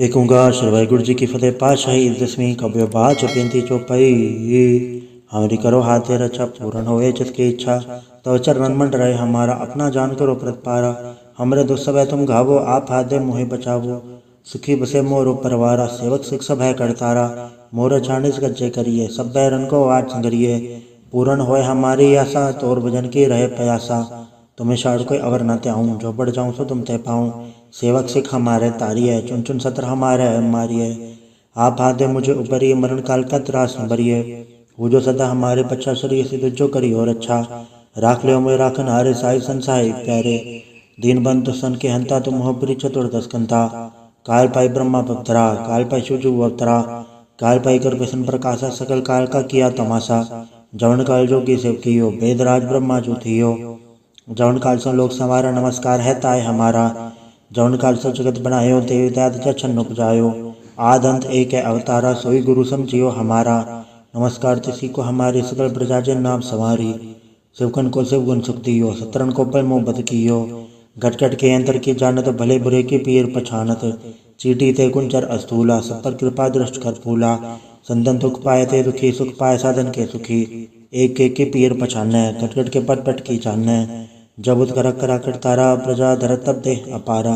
एक ओंकार श्री वाहिगुरु जी की फतेह। पातशाही 10वीं कव्य बाच 35 चौपाई। हमारी करो हाथे रक्षा पूर्ण होए जिसकी इच्छा, तो चरण मंड रहे हमारा अपना जान करो प्रतिपारा। हमरे दुस्सवय तुम घावो आप हाथ दे मोहि बचावो, सुखी बसे मोर परवारा सेवक सिख सब है करतारा। मोर छानिस गज्जे करिए सब बैरन को आठ संगरिए, पूर्ण होए हमारी आशा तोर भजन की रहे प्यासा। तुम्हें शाड़ कोई अवर न त्याऊँ, जो बढ़ जाऊँ सो तुम तय पाऊँ। सेवक सिख हमारे तारिये, चुन चुन सत्र हमारे मारिये। आप हाथ दे मुझे उपरिये, मरण काल का त्रास न भरिये। वो जो सदा हमारे पच्छा शरीर सिद्ध जो करी और अच्छा, राख ले मोए राखन हारे साई संसाई प्यारे। दीन बंधु सन के हंता तुम हो प्री चतुर्दश कंता, काल पाई ब्रह्मा पवतरा काल पाई शिवजू अवतरा। काल पाई कर प्रसन्न प्रकाशा सकल काल का किया तमाशा, जवन काल जोगी सेव कियो वेदराज ब्रह्मा जो थियो। जवन काल से लोक संवारा नमस्कार है ताय हमारा, जवन काल से जगत बनायो देव दैत जछन उपजायो। आद अंत एक है अवतारा सोई गुरु समझियो हमारा, नमस्कार तिसी को हमारे सकल प्रजा जन नाम संवारी। शिवकन को शिव गुण सुख दियो, सत्रन को पर मोह बद कियो। घट घट के अंतर की जानत भले बुरे की पीर पछानत, चीटी ते कुंचर अस्थूला सब पर कृपा दृष्ट कर फूला। संतन दुख पाए ते दुखी सुख पाए साधन के सुखी, एक एक के पीर पछाने घट घट के पट पट की जाने। जब उत करक करा करतारा प्रजा धरत तब दे अपारा,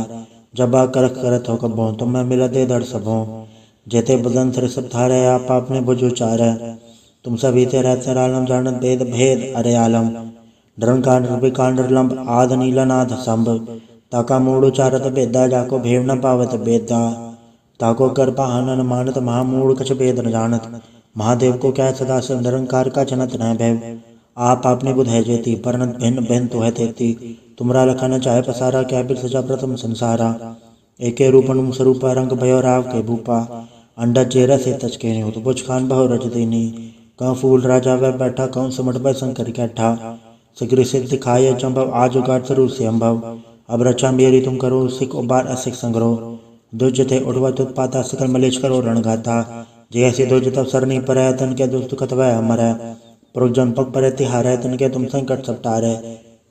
जब आ करक करत हो कबो तुम मैं मिला दे धड़ सबो। जेते बदन थर सब थारे आप आपने बुझो चारे, तुम सभी ते रहते आलम जानत भेद भेद अरे आलम। निरंकार निर्विकार निर्लंब आद नीलनाथ संभ, ताका मूड़ उचारत बेदा जाको भेव न पावत बेदा। ताको कर पाहन मानत महामूढ़ कछ भेद न जानत, महादेव को क्या सदा से निरंकार का जनत न भैव। आप आपने बुध है जेती परनत भिन्न भिन्न तो है तेती, तुमरा लखन चाहे पसारा क्या बिर सजा प्रथम संसारा। एके रूपन स्वरूपा रंग भयो राव के भूपा, अंडा चेहरा से तच के तो बुझ खान बहु रज देनी। कहूँ फूल राजा वह बैठा कहूँ सुमट भय शंकर कैठा, शीघ्र सिद्ध दिखाए चंभव आज उगाट स्वरूप से अम्भव। अब रचा मेरी तुम करो सिख उबार असिख संग्रो, दुज थे उठवत उत्पाता सकल मलेश करो रणगाता। जैसे दुज तब सरनी पर तन के दुष्ट कतवय अमर, पुरजन पग पर तिहार तन के तुम संकट सब तारे।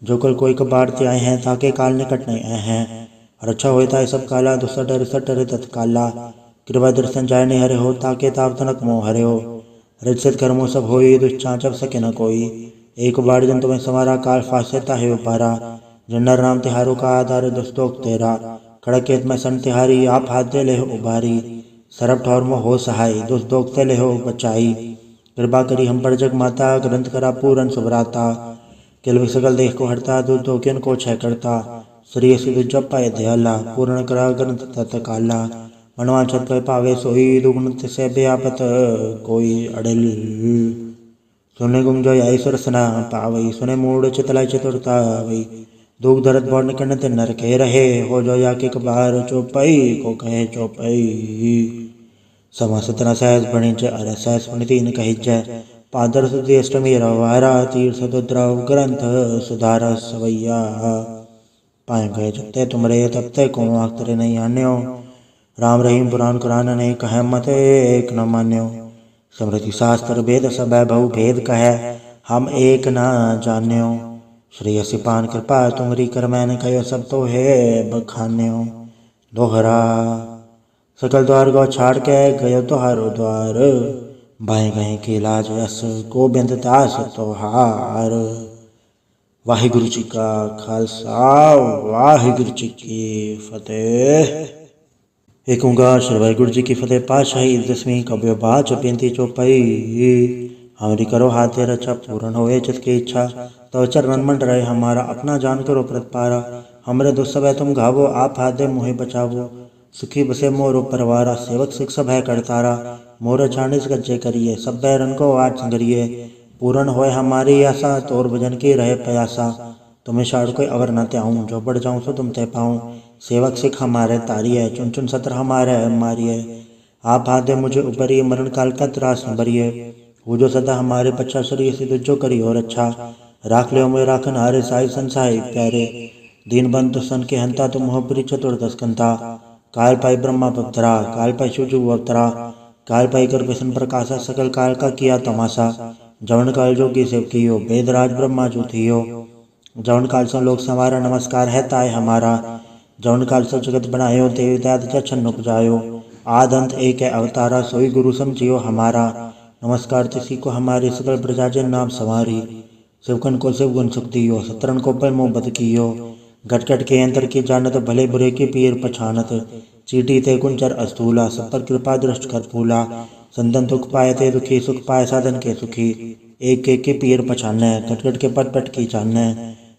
जो कल कोई कबाड़ते आए हैं ताके काल निकट नहीं आए हैं, रक्षा होता है सब काला दुसठ रिसठ तत्काला। कृपा दर्शन जाय नहीं हरे हो ताके ताप तनक मोह हरे हो, रजसित कर्मों सब होई दुष्चाचब सके न कोई। एक बार जन तुम्हें समारा काल फास्यता है उपारा, जन्नर नाम तिहारों का आधार दुस्तोक तेरा। खड़केत में सन तिहारी आप हाथ दे ले हो उबारी, सरब ठौर में हो सहाय दुस्तोक से ले हो बचाई। कृपा करी हम पर जग माता ग्रंथ करा पूरन सुभराता, किल सकल देख को हरता दूध धोकियन को छह करता। श्री सिद्ध जप पाए दयाला पूर्ण करा ग्रंथ तत्काला, मनवा छत पे पावे सोई दुगुण से व्यापत कोई अड़ल। सुने गुम जो ईश्वर सना पावई सुने मूड चितलाई चतुरता वही, दुख दर्द बौन कणत नर के रहे हो जो या के कबार चौपाई को कहे चौपाई। समा सतना सहज बणिज अर सहज पुण्य तीन कहिज, पादर सुधी अष्टमी रवारा तीर्थ दुद्रव ग्रंथ सुधार सवैया। पाए गए जबते तुमरे तबते को आखतरे नहीं आन्यो, राम रहीम पुराण कुरान ने कहे मत एक न मान्यो। स्मृति शास्त्र वेद सब बहु भेद कहे हम एक न जान्यो, श्री सिपान कृपा तुमरी कर मैंने कहो सब तो है बखान्यो। दोहरा सकल द्वार गो छाड़ के गयो तोहारो द्वार, बाएं गए के लाज यस गोबिंद दास तोहार। वाहिगुरु जी का खालसा वाहिगुरु जी की फतेह। एक ओंकार श्री वाहिगुरु जी की फतेह। पातशाही 10वीं कव्य बाच 35 चौपाई। हमारी करो हाथे रक्षा पूर्ण होए जिसकी इच्छा, तो चरण मंड रहे हमारा अपना जान करो प्रतिपारा। हमरे दुस्सवय तुम घावो आप हाथ दे मोहि बचावो, सुखी बसे मोर परवारा सेवक सिख सब है करतारा। मोर छानिस गज्जे करिए सब बैरन को आठ संगरिए, पूर्ण होए हमारी आशा तोर भजन की रहे प्यासा। तुम्हें शाड़ कोई अवर न त्याऊँ, जो बढ़ जाऊँ सो तुम तय पाऊँ। सेवक सिख हमारे तारिये चुन चुन सत्र हमारे मारिये। आप हाथ दे मुझे उपरिये मरण काल का त्रास न भरिये। वो जो सदा हमारे पच्छा शरीर सिद्ध जो करी और अच्छा, राख ले मोए राखन हारे साई संसाई प्यारे। दीन बंधु सन के हंता तुम हो प्री चतुर्दश कंता, काल पाई ब्रह्मा पवतरा काल पाई शिवजू अवतरा। काल पाई कर प्रसन्न प्रकाशा सकल काल का किया तमाशा, जवन काल जोगी सेव कियो वेदराज ब्रह्मा जो थियो। जवन काल से लोक संवारा नमस्कार है ताय हमारा, जवन काल से जगत बनायो देव दैत जछन उपजायो। आदंत एक है अवतारा सोई गुरु समझियो हमारा। नमस्कार तिसी को हमारे सकल प्रजाजन नाम सवारी। शिवकन को शिव गुण सुख दियो सतरन को पर मोह बद कियो। घटघट के अंतर की जानत भले बुरे की पीर पछानत। चीटी ते कुंचर अस्थूला सब पर कृपा दृष्ट कर फूला। संतन दुख पाए ते दुखी सुख पाए साधन के सुखी। एक के पीर पछाने घटघट के पट पट की जाने।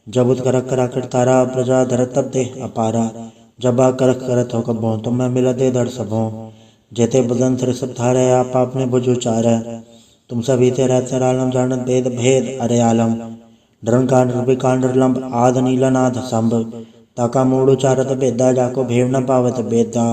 जब उत करक करा कर तारा प्रजा धरत तब दे अपारा। जब आ करक करत हो कबो तुम मैं मिला दे दर सबो। जेते बदन सिर सब धारे आप आपने भुज उचारे। तुम सभी ते रहते आलम जानत भेद भेद अरे आलम। डरन कांड विकांड लंब आद नीलनाथ संभ। ताका मूड उचारत बेदा जाको भेव न पावत बेदा।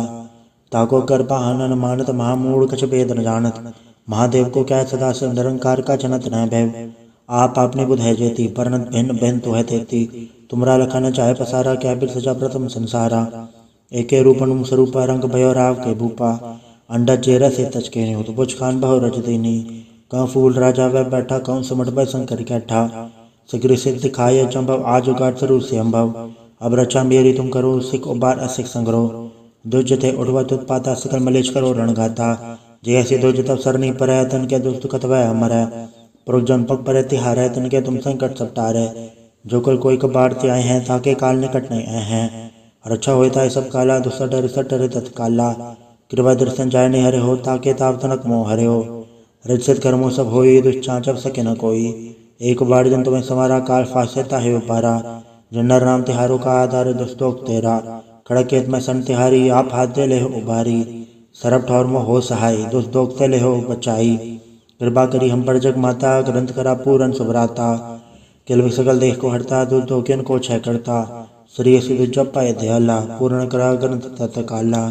ताको कर पाहन मानत महामूढ़ कछ भेद न जानत। महादेव को क्या सदा से निरंकार का जनत न भैव। आप आपने बुध है जेती परनत भिन्न भिन्न तो है तेती। तुमरा लखन चाहे पसारा क्या बिर सजा प्रथम संसारा। एके रूपन स्वरूप रंग भयो राव के भूपा। अंडा चेरा से तचके नहीं हो तो बुझ खान बहु रज देनी। कं फूल राजा वह बैठा कौन सुमट भय शंकर कैठा। सिगरी सिद्ध दिखाए चंभव आज उगाट सरू से अम्भव। अब रचा मेरी तुम करो सिख उबार असिख संग्रह। दुज थे उठवत उत्पाता सकल मलेश करो रणगाता। जैसे दुज तब सरनी पर तन के दुष्ट कतवै अमर है। पुरुषजन पग पर तिहार है तन के तुम संकट सब टारे। जो कल कोई कबाड़ ते आए हैं ताके काल निकट नहीं आए हैं। रक्षा होता है सब काला दुस्सा डर सटर तत्काला। कृपा दर्शन जाय नहीं हरे हो ताके ताव तनक मोह हरे हो। रजत कर्मों सब होई दुष्चांचव सके न कोई। एक बार जन तुम्हें समारा काल फास्यता है उपारा। जन्नर राम तिहारों का आधार दुस्तोक तेरा। खड़केत में सन तिहारी आप हाथ दे ले हो उबारी। सरब ठौर में हो सहाय दुष्ट दोगते ले हो बचाई। कृपा करी हम पर जग माता ग्रंथ करा पूरन सुभराता। किल सकल देख को हरता दुष्ट दोग्यन को छह करता। श्री सिद्ध जप पाए दयाला पूर्ण करा ग्रंथ तत्काला।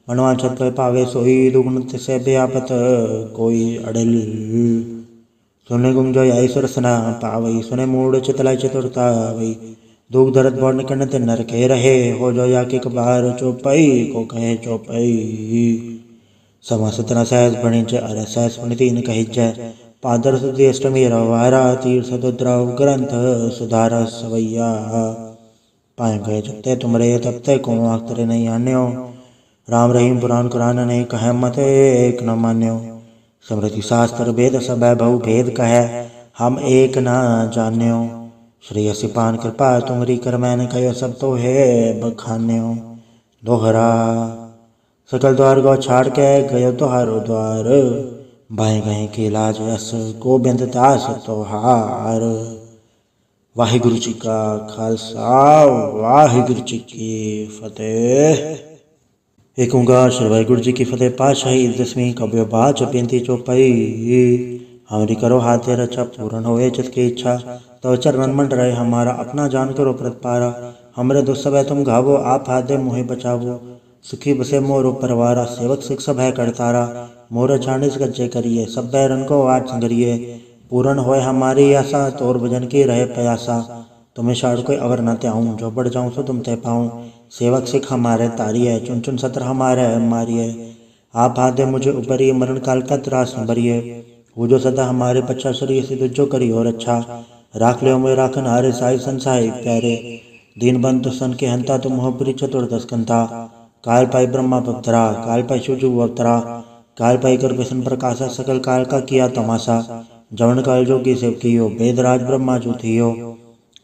मनवांछत पे पावे सोई दुगुण से व्यापत कोई अड़ल। सुने गुंजो ईश्वर सना पावई सुने मूड चितलाई चतुरता वही। दुख दर्द बढ़ निकलने ते नर के रहे हो जो या के कबार चौपाई को कहे चौपाई। समा सतना सहज बणी जय अरे सहज बणी तीन कही जय। पादर सुधी अष्टमी रवारा तीर सदुद्रव ग्रंथ सुधार सवैया। पाए गए जबते तुमरे तबते को आखतरे नहीं आन्यो। राम रहीम पुराण कुरान ने कहे मत एक न मान्यो। स्मृति शास्त्र वेद सब बहु भेद कहे हम एक न जान्यो। श्री असिपान कृपा तुमरी कर मैंने कहो सब तो है बखान्यो। दोहरा सकल द्वार गौ छाड़ के गयो तोहारो द्वार। बाएं गए के लाज यस गोबिंद दास तोहार। वाहिगुरु जी का खालसा वाहिगुरु जी की फतेह। एक ओंकार श्री वाहिगुरु जी की फतेह। पातशाही 10वीं कव्य बाच बेनती चौपाई। हमरी करो हाथे रचा पूर्ण होए जिसकी इच्छा। तो चरणन मंड रहे हमारा अपना जान करो प्रतिपारा। हमरे दुख सब तुम घावो आप हाथ दे मोहे बचावो। सुखी बसे मोरो परवारा सेवक सिख सब है करतारा। मोर छानिस गज्जे करिए सब बैरन को आठ संगरिए। पूर्ण होए हमारी आशा तोर भजन की रहे प्यासा। तुम्हें शाड़ कोई अवर न त्याऊँ जो बढ़ जाऊँ सो तुम तय पाऊँ। सेवक सिख हमारे तारिये चुन चुन सत्र हमारे मारिए। आप हाथ दे मुझे ऊपरी मरण काल का त्रास न भरिए। वो जो सदा हमारे पच्छा शरीर से जो करी और अच्छा। राख ले मैं राखन हारे साई संसाई प्यारे। दीन बंधु सन के हंता तुम हो पुरी चतुर्दश कंता। काल पाई ब्रह्मा पवतरा काल पाई शिवजू अवतरा। काल पाई कर विष्णु प्रकाशा सकल काल का किया तमाशा। जवन काल जोगी सेव कियो वेदराज ब्रह्मा जो थियो।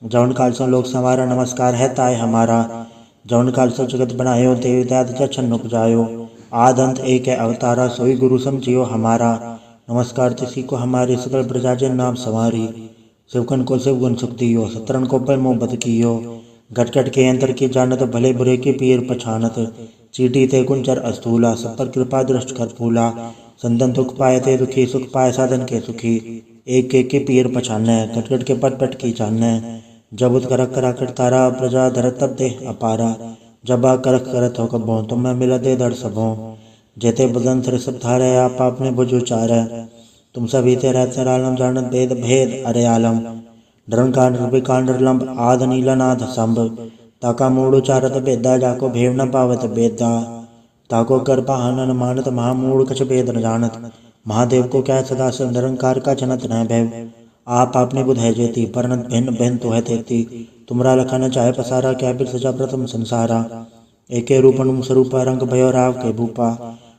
जवन काल से लोक संवारा नमस्कार है ताय हमारा। जवन काल से जगत बनायो देव दैत जछन उपजायो। आद अंत एक है अवतारा सोई गुरु समझियो हमारा। नमस्कार तिसी को हमारे सकल प्रजाजन नाम सवारी। शिवकन को शिव गुण सुख दियो सतरन को पर मोह बद कियो। घटघट के अंतर की जानत भले बुरे की पीर पछानत। चीटी ते कुंचर अस्थूला सब पर कृपा दृष्ट कर फूला। संतन दुख पाए ते दुखी सुख पाए साधन के सुखी। एक के पीर पछाने घटघट के पट पट की जाने। जब उत करक करा कर तारा प्रजा धरत तब दे अपारा। जब आ करक करत हो कबो तुम मैं मिला दे दर सबो। जेते बदन सिर सब धारे आप आपने भुज उचारे। तुम सभी ते रहते आलम जानत भेद भेद अरे आलम। डरन कांड विकांड लंब आद नीलनाथ संभ। ताका मूड उचारत बेदा जाको भेव न पावत बेदा। ताको कर पाहन मानत महामूढ़ कछ भेद न जानत। महादेव को क्या सदा से निरंकार का जनत न भैव। आप आपने बुध है जेती परनत भिन्न भिन्न तो है तेती। तुमरा लखन चाहे पसारा क्या बिर सजा प्रथम संसारा। एके रूपन स्वरूप रंग भयो राव के भूपा।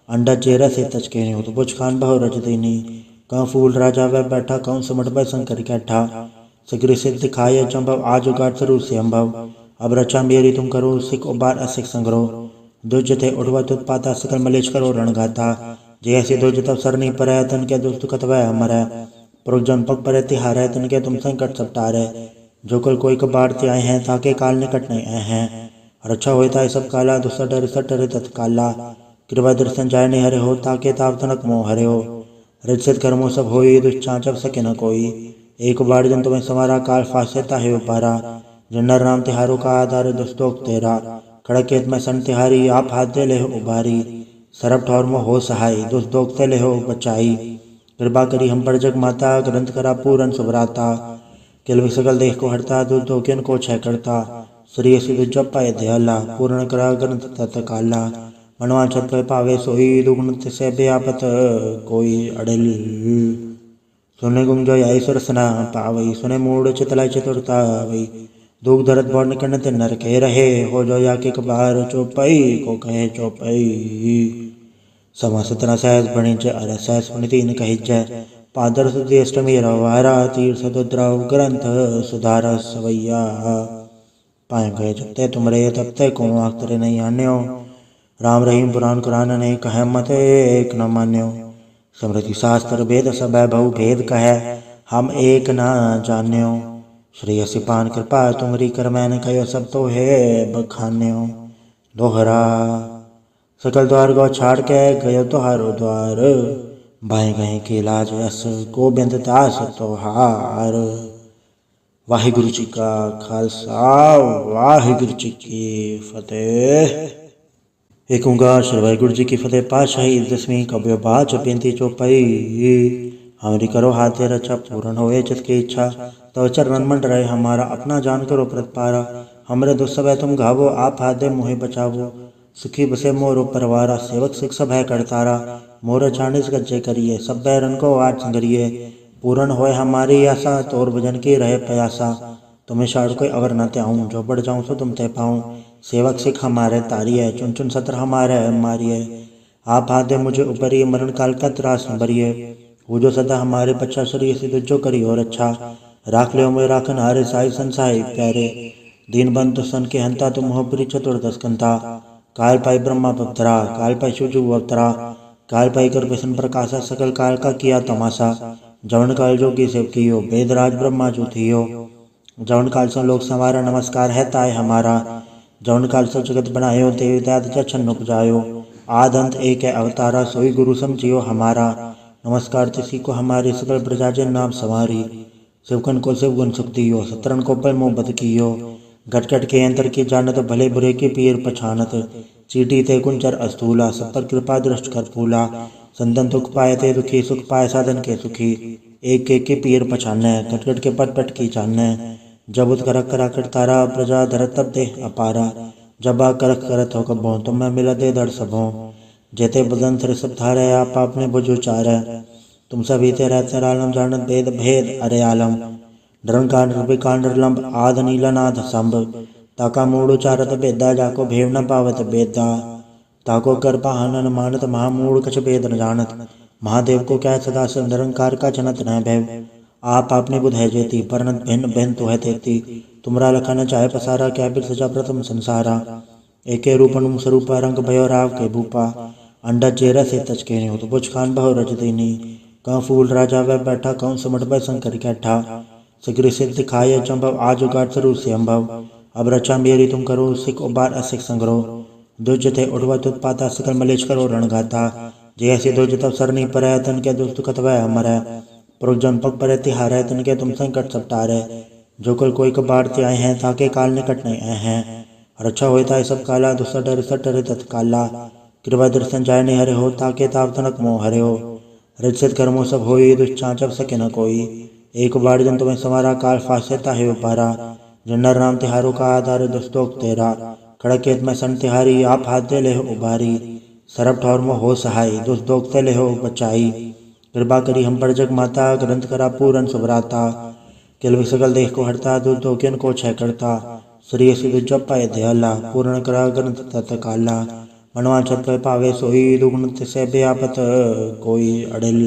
अंडा चेहरा से तचके नहीं हो तो बुझ खान बहु रच देनी कहाँ फूल राजा वह बैठा कहूँ सिमट बै शंकर कैठा सिगरी सिद्ध दिखाए चंभव आज उगाड़ सरू से अम्भव अब रचा मेरी तुम करो सिख उबार असिख संग्रो दुज थे उठवत उत्पाता सकल मलेश करो रणगाता जे ऐसी दुज तब सर नहीं पर तन के दुष्ट कतवै अमर पुरुष जन पग पर तिहार है तन के तुम संकट सब टारे जो कल कोई कबाड़ ते आए हैं ताके काल निकट नहीं आए हैं रक्षा होता है सब काला दुसर डर सटर तत्काला कृपा दर्शन जाय नहीं हरे हो ताके ताव तनक मोह हरे हो रजसित कर्मों सब होई दुष्चाचब सके न कोई एक बार जन तुम्हें समारा काल फास्यता है उपारा जन्नर राम तिहारों का आधार दुस्तोक तेरा खड़केत में सन तिहारी आप हाथ दे ले हो उबारी सरब ठौर में हो सहाय दुस्तोक ते ले हो बचाई कृपा करी हम पर जग माता ग्रंथ करा पूरन सुभराता किल सकल देह को हरता दुर्दोकियन को छह करता श्री सिद्ध जप पाए दयाला पूर्ण करा ग्रंथ तत्काला मनवा छत पे पावे सोई दुगुण से व्यापत कोई अड़ल सुने गुम जो आई सुरसना पावई सुने मूड चितलाई चतुरता वही दुख दर्द बौन कन ते नर के रहे हो जो या के कबार चौपाई को कहे चौपाई समा सतना सहज बणी च अर सहज बणी तीन कही जय पादर सुधी अष्टमी रवारा तीर्थ दुद्रव ग्रंथ सुधार सवैया पाए गए जबते तुमरे तबते को आखतरे नहीं आन्यो राम रहीम पुराण कुरान ने कह मत एक न मान्यो स्मृति शास्त्र वेद सब बहु भेद कह हम एक न जान्यो श्री असिपान कृपा तुमरी कर मैंने कहो सब तो है बखान्यो दोहरा सकल द्वार गो छाड़ के गयो तुहारो द्वार बाएं गए के लाज यस गोबिंद दास तोहार वाहिगुरु जी का खालसा वाहिगुरु जी की फतेह। एक ओंकार श्री वाहिगुरु जी की फतेह। पातशाही 10वीं कव्य बाच बेनती चौपाई हमारी करो हाथ रक्षा पूर्ण होए चित की इच्छा तो चरण मंड रहे हमारा अपना जान करो प्रतिपारा हमरे दुस्सभ तुम घावो आप हाथ दे मोहे बचावो सुखी बसे मोर परवारा सेवक सिख सब है करतारा मोर चाणिस गज्जे करिए सब बैरन को आज संगरिए पूर्ण होए हमारी आशा तोर भजन की रहे प्यासा तुम्हें शाड़ कोई अवर न त्याऊँ जो बढ़ जाऊँ सो तुम तय पाऊँ सेवक सिख हमारे तारिये चुन चुन सत्र हमारे मारिये आप हाथ दे मुझे ऊपरी मरण काल का त्रास न भरिए वो जो सदा हमारे बच्चा शरीर से जो करी और अच्छा राख ले मैं राखन हारे साई संसाई प्यारे दीन बंधु सन के हंता तुम हो पुरी चतुर्दश कंता काल पाई ब्रह्मा पवतरा काल पाई शिवजू अवतरा काल पाई कर व्यसन प्रकाशा सकल काल का किया तमाशा जवन काल जोगी सेव कियो वेदराज ब्रह्मा जो थियो जवन काल से लोक संवारा नमस्कार है ताय हमारा जवन काल से जगत बनायो देवता छन्न उपजायो आद अंत एक है अवतारा सोई गुरु समझियो हमारा नमस्कार तिसी को हमारे सकल प्रजाजन नाम सवारी शिवकन को शिवगुण सुख दियो सतरन को पर मोह बद कियो घटघट के अंतर की जानत भले बुरे की पीर पछानत चीटी ते कुंचर अस्थूला सब पर कृपा दृष्ट कर फूला संतन दुख पाए ते दुखी सुख पाए साधन के सुखी एक के पीर पछाने घटघट के पट पट की चाने जब उत करक करा कर तारा प्रजा धरत तब दे अपारा जब आ करक करत हो कबो तुम मैं मिला दे दर सबो जेते बदन सर सब धारे आप आपने बुझो चारे तुम सभी ते रहते आलम जानत भेद भेद अरे आलम डरन कांड रूपी कांड लंब आद नीला नाथ संभ ताका मूड उचारत बेदा जाको भेव न पावत बेदा ताको कर पाहन मानत महामूड कछ भेद न जानत महादेव को क्या सदा से निरंकार का जनत न भैव आप आपने बुध है जेती परनत भिन्न भिन्न तो है तेती तुमरा लखा न चाहे पसारा क्या बिर सजा प्रथम संसारा एके रूपन स्वरूप रंग भयो राव के भूपा अंडा चेहरा से तचके नहीं हो तो बुझ खान बहु रच देनी कहाँ फूल राजा वह बैठा कहूँ सिमट बै शंकर कैठा सिगरी सिद्ध दिखाए चंभव आज उगाड़ सरू से अम्भव अब रचा मेरी तुम करो सिख उबार असिख संग्रो दुज थे उठवत उत्पाता सकल मलेश करो रणगाता जे ऐसी दुज तब सर नहीं पर तन के दुष्ट कतवै अमर पुरुष जन पग पर तिहार है तन के तुम संकट सब टारे जो कल कोई कबाड़ ते आए हैं ताके काल निकट नहीं आए हैं रक्षा होता है सब काला दुसर डर सटर तत्काला कृपा दर्शन जाय नहीं हरे हो ताके ताव तनक मोह हरे हो रजसित कर्मों सब होई दुष्चाचब सके न कोई एक बार जन तुम्हें समारा काल फास्यता है उपारा जन्नर राम तिहारों का आधार दुस्तोक तेरा खड़केत में सन तिहारी आप हाथ दे ले हो उबारी सरब ठौर में हो सहाय दुस्तोक ते ले हो बचाई कृपा करी हम पर जग माता ग्रंथ करा पूरन सुभराता किल सकल देह को हरता दुर्दोकियन को छह करता श्री सिद्ध जप पाए दयाला पूर्ण करा ग्रंथ तत्काला मनवांछत फल पावे सोई दुगुण तिसे व्यापत कोई अड़िल।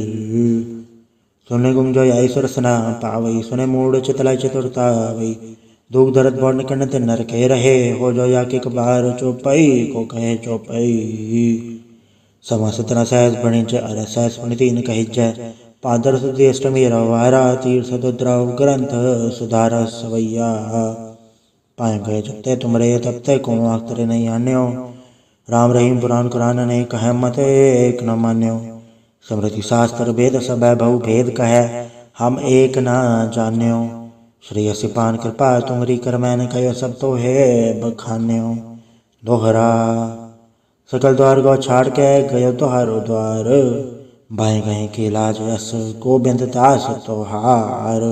सुने गुम जो आई सुरसना पावई सुने मूड चितलाई चतुरता वही दुख दर्द बौड़ कण्ड नर कह रहे हो जो या के कबार चौपाई को कहे चौपाई। समा सतना सहस बणिज अर सहस पुनितीन कहिज पादर सुधी अष्टमी रवारा तीर सदुद्रव ग्रंथ सुधार सवैया। पाए गए जबते तुमरे तबते को आखतरे नहीं आन्यो राम रहीम पुराण कुरान ने कह मत एक न मान्यो। स्मृति शास्त्र वेद सब बहु भेद कहे हम एक न जान्यो। श्री असिपान कृपा तुमरी कर मैंने कहो सब तो है बखान्यो। दोहरा सकल द्वार गौ छाड़ के गयो तुहारो द्वार बाएं गए के लाज यस गोबिंद दास तोहार।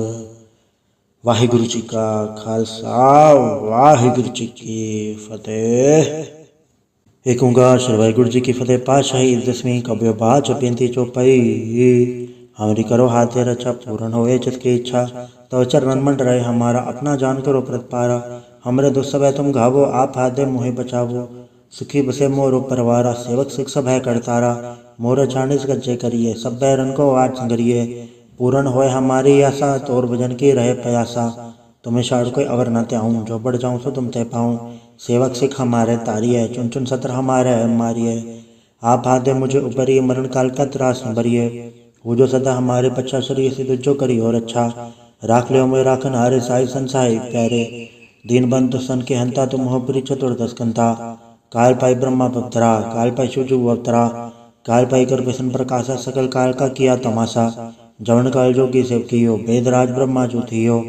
वाहिगुरु जी का खालसा वाहिगुरु जी की फतेह। एक ओंकार श्री वाहिगुरु जी की फतेह। पातशाही 10वीं कव्य बाच बेनती चौपाई। हमरी करो हाथे रचा पूर्ण होए जिसकी इच्छा तो चरणन मन रहे हमारा अपना जान करो प्रतिपारा। हमरे दुस्सवय तुम घावो आप हाथे मुहे बचावो सुखी बसे मोरो परवारा। सेवक सिख सब है करतारा मोर छानिस गज्जे करिए सब बैरन को आठ संगरिए। पूर्ण होए हमारी आशा तोर भजन की रहे प्रयासा। तुम्हें शाड़ कोई अवर न त्याऊँ जो बढ़ जाऊँ सो तुम तय पाऊँ। सेवक सिख हमारे तारिये चुन चुन सत्र हमारे मारिये। आप हाथे मुझे उपरिए मरण काल का त्रास न भरिए। वो जो सदा हमारे पच्छा शरीर से जो करी और अच्छा राख ले में राखन हारे साई संसाई प्यारे। दीन बंधु सन के हंता तुम हो पुरी चतुर्दश कंता। काल पाई ब्रह्मा पवतरा काल पाई शिवजू अवतरा काल पाई कर विष्णु प्रकाशा सकल काल का किया तमाशा। जवन काल जोगी सेव कियो वेदराज ब्रह्मा जो थियो।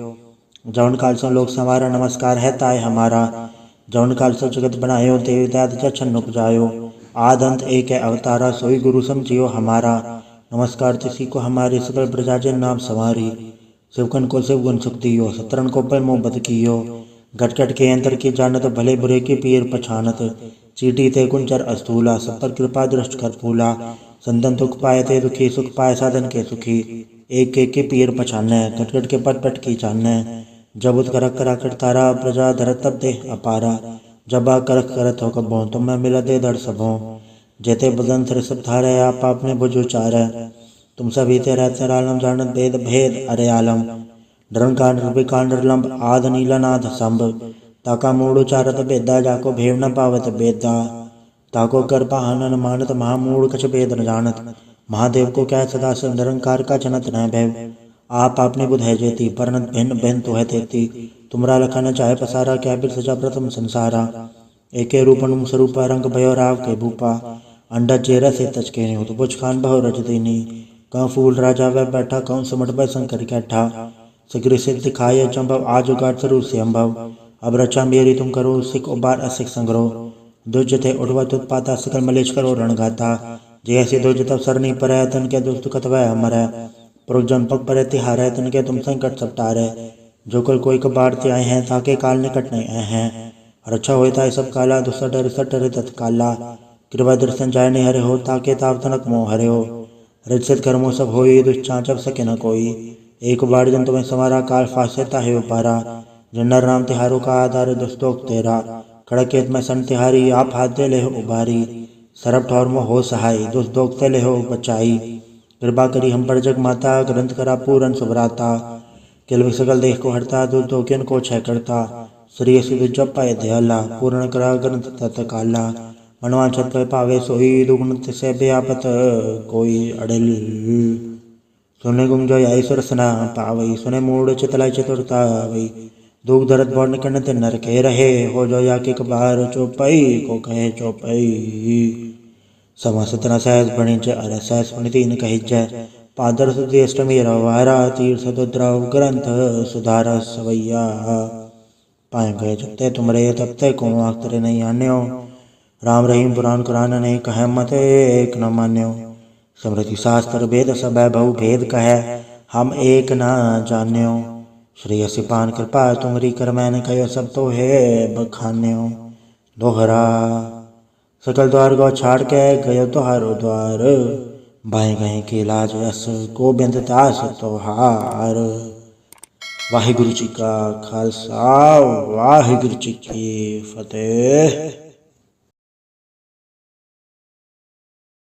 जवन काल से लोक संवारा नमस्कार है ताय हमारा। जवन काल से जगत बनायो देव दैत छन्न उपजायो। आद अंत एक है अवतारा सोई गुरु समझियो हमारा। नमस्कार तिसी को हमारी सकल प्रजा जन नाम संवारी। शिवकन को शिव गुण सुख दियो सतरन को पर मोह बद कियो। घट घट के अंतर की जानत भले बुरे की पीर पछानत। चीटी ते कुंचर अस्थूला सब पर कृपा दृष्ट कर फूला। संतन दुख पाए ते दुखी सुख पाए साधन के सुखी। एक एक के पीर पछाने घट घट के पट पट की जाने। जब उत करक करा करतारा प्रजा धरत तब दे अपारा। जब आ करक करत हो कबो तुम मैं मिला दे धड़ सबो। जेते बदन सर सब धारे आप आपने बुझो चारे। तुम सभी ते रहते आलम जानत भेद भेद अरे आलम। डरन कांड विकांड लंब आद नीलनाथ संभ। ताका मूड उचारत बेदा जाको भेव न पावत बेदा। ताको कर पाहन मानत महामूड कछ भेद न जानत। महादेव को क्या सदा से निरंकार का जनत न भैव। आप आपने बुध है जेती परनत भिन्न भिन्न तो है तेती। तुमरा लखन चाहे पसारा क्या बिर सजा प्रथम संसारा। एके रूपन स्वरूपा रंग भयो राव के भूपा। अंडा चेहरा से तच के हो तो बुझ खान बहु रच दीनी। कहूँ फूल राजा वह बैठा कहूँ सिमट बै शंकर कैठा। शीघ्र सिद्ध दिखाए चंभव आज उगाट स्वरूप से अम्भव। अब रचा मेरी तुम करो सिख उबार असिख संग्रो। दुज थे उठवत उत्पाता सकल मलेश करो रणगाता। जैसे दुज तब सरनी पर तन के दुष्ट कतवै मरै। पुरुष जन पग पर तिहारै तन के तुम संकट सब टारै। जो कल कोई कबाड़ ते आए हैं ताके काल निकट नहीं आए हैं। रक्षा होता है सब काला दुसठ डर तत्काला। कृपा दर्शन जाय नहीं हरे हो ताके ताव तनक मोह हरे हो। रजसित कर्मों सब होई दुष्चाचब सके न कोई। एक बार जन तुम्हें समारा काल फासेता है उपारा। जन्नर राम तिहारों का आधार दुस्तोक तेरा। खड़केत में सन तिहारी आप हाथ दे ले हो उबारी। सरब ठौर में हो सहाय दुष्ट दोगते ले हो बचाई। कृपा करी हम पर जग माता ग्रंथ करा पूरन सुभराता। किल सकल देख को हरता दुष्ट दोकियन को छह करता। श्री सिद्ध जप पाए दयाला पूर्ण करा ग्रंथ तत्काला। मनवांछत फल पावे सोई दुगुण तिसे व्यापत कोई अड़िल। सुने गुम जो आई सुरसना पावई सुने मूड चितलाई चतुरता वही दुख दर्द बौड़ कण्ड नर कह रहे हो जो या के कबार चौपाई को कहे चौपाई। समा सतना सहस बणिज अर सहस पुनितीन कहिज पादर सुधी अष्टमी रवारा तीर सदुद्रव ग्रंथ सुधार सवैया। पाए गए जबते तुमरे तबते को आखतरे नहीं आन्यो राम रहीम पुराण कुरान ने कह मत एक न मान्यो। स्मृति शास्त्र वेद सब बहु भेद कहे हम एक न जान्यो। श्री असिपान कृपा तुमरी कर मैंने कहो सब तो है बखान्यो। दोहरा सकल द्वार गौ छाड़ के गयो तुहारो द्वार बाएं गए के लाज यस गोबिंद दास तोहार। वाहिगुरु जी का खालसा वाहिगुरु जी की फतेह।